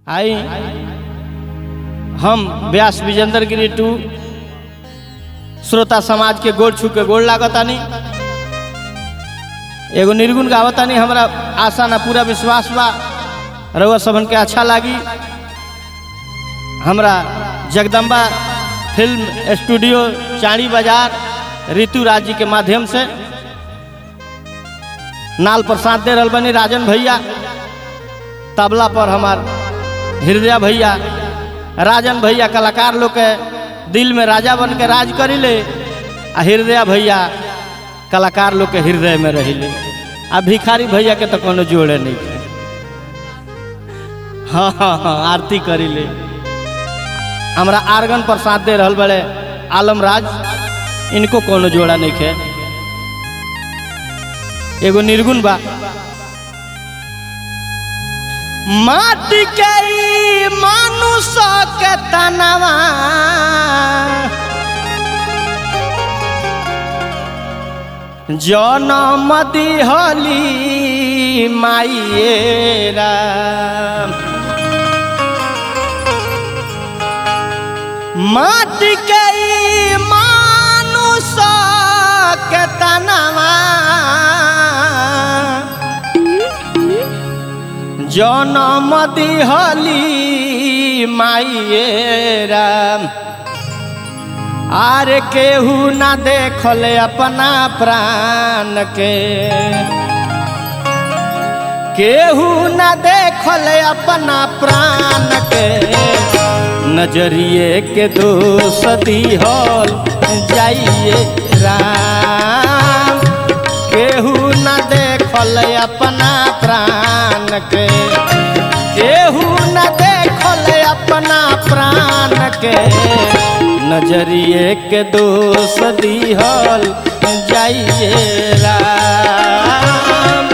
आई हम व्यास विजेंद्र गिरी टू श्रोता समाज के गोड़ छू के गोड़ लागतानी। एगो निर्गुण गावतानी, हमरा आशा ना पूरा विश्वास बा रउआ सबन के अच्छा लागी। हमरा जगदम्बा फिल्म स्टूडियो चाणी बाजार ऋतु राज जी के माध्यम से नाल पर साथ दे रहल बनी राजन भैया, तबला पर हमार हृदय भैया। राजन भैया कलाकार लोग के दिल में राजा बन के राज करिले, आ हृदय भैया कलाकार लोग के हृदय में रहिले। आ भिखारी भैया के तो कोनो जोड़े नहीं है। हाँ हाँ हाँ, आरती करिले। हमरा आर्गन पर साथ दे रहल बड़े आलम राज, इनको कोनो जोड़ा नहीं है। एगो निर्गुण बा, माटी के मानुष के तनवा जनम दिहली माइएरा, माटी के मानुष के तनवा जनम दिहली माइएरा। आरे केहू ना देखल अपना प्राण के, केहू ना देखल अपना प्राण के, नजरिए के दोष दिहल जाइए राम। केहू ना देखल अपना प्राण के, केहू न देखल अपना प्राण के, नजरिए के दोष दिहल जाइए राम।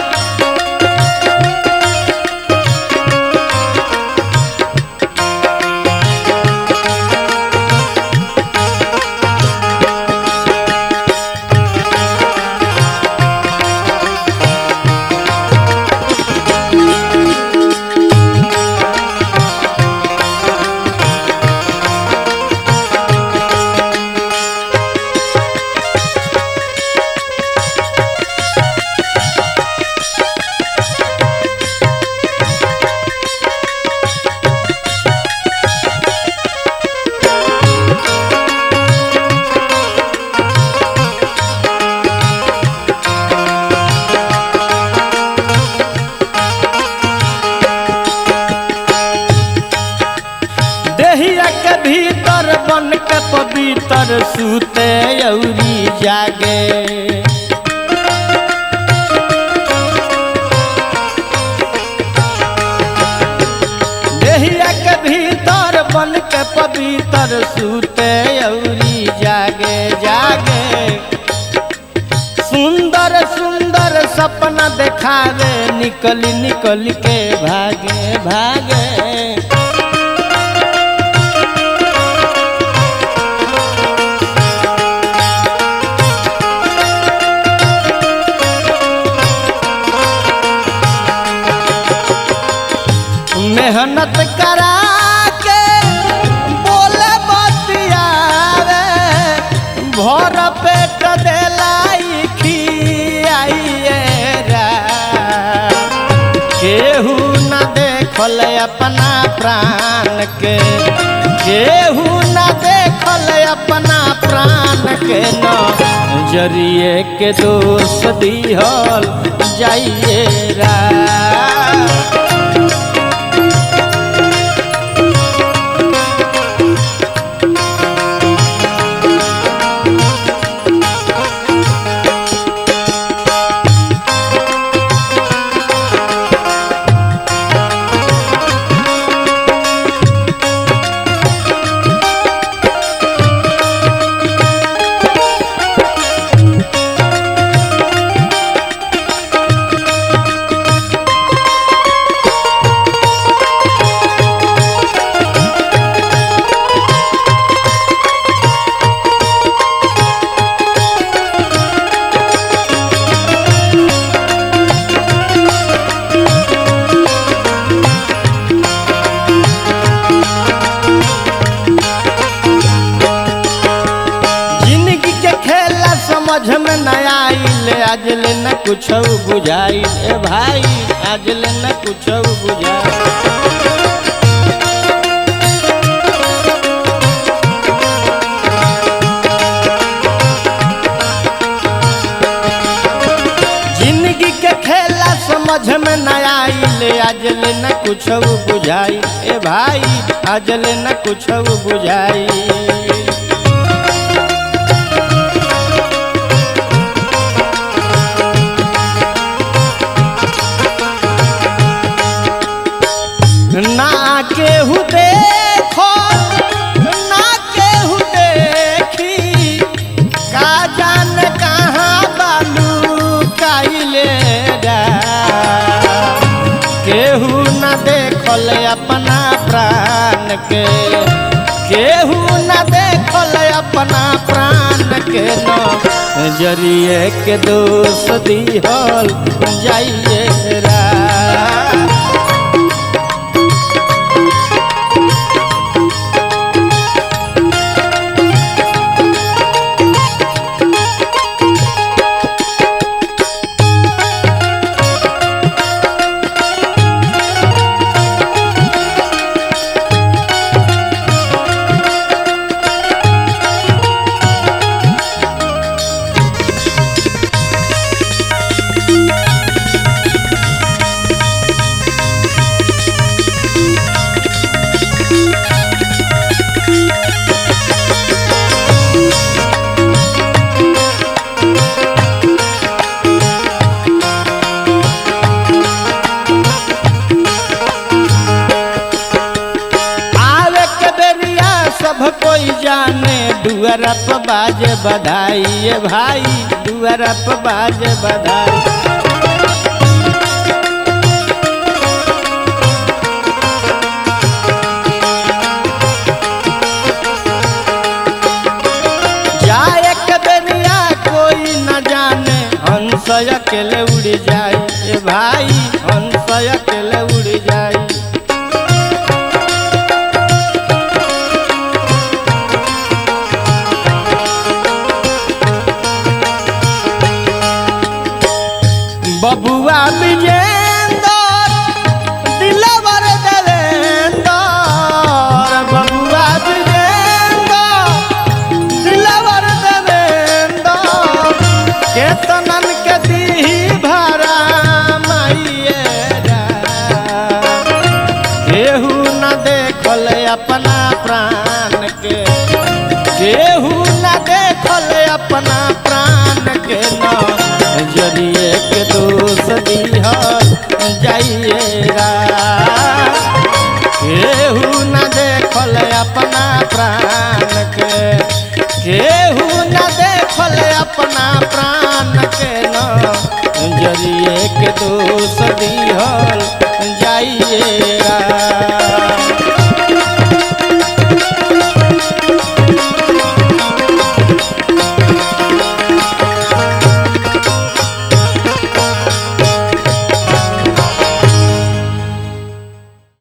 भीतर बन के पवित्र सूते औरी जागे, देहिया के भीतर बन के पवित्र सूते औरी जागे जागे। सुंदर सुंदर सपना देखावे, निकली निकल के भागे भागे। मेहनत करा के बोले बतियावे, भर पेट देलाई खियाइए राम। केहू न देखल अपना प्राण के, केहू न देखल अपना प्राण के, नजरिए के दोष दिहल जाइए राम। समझ में न आइल आज ले न कुछ बुझाई ए भाई आज ले न कुछ बुझाई। जिंदगी के खेला समझ में न आइल आज ले न कुछ बुझाई ए भाई आज ले न कुछ बुझाई। ना केहू देखो ना केहू देखी का जान कहाँ बालू काइले केहू न देखल अपना प्राण के केहू न देखल अपना प्राण के नजरिए के दोष दिहल जाइए रा। सब कोई जाने दुआरा पर बाज बधाई ये भाई दुआरा पर बाज बधाई। जाए कबरिया कोई न जाने हंस अकेले उड़ जाए ये भाई हंस अकेले उड़ जाए। बबुआ विजेंदर दिलवर देवेंदर बबुआ विजेंदर दिलवर देवेंदर केतनन के दीही भरा माइए केहू न देखल अपना प्राण के केहू न देखल अपना प्राण के नजरिए के दोष दिहल जाइएगा केहू न देखल अपना प्राण के केहू न देखल अपना प्राण के नजरिए के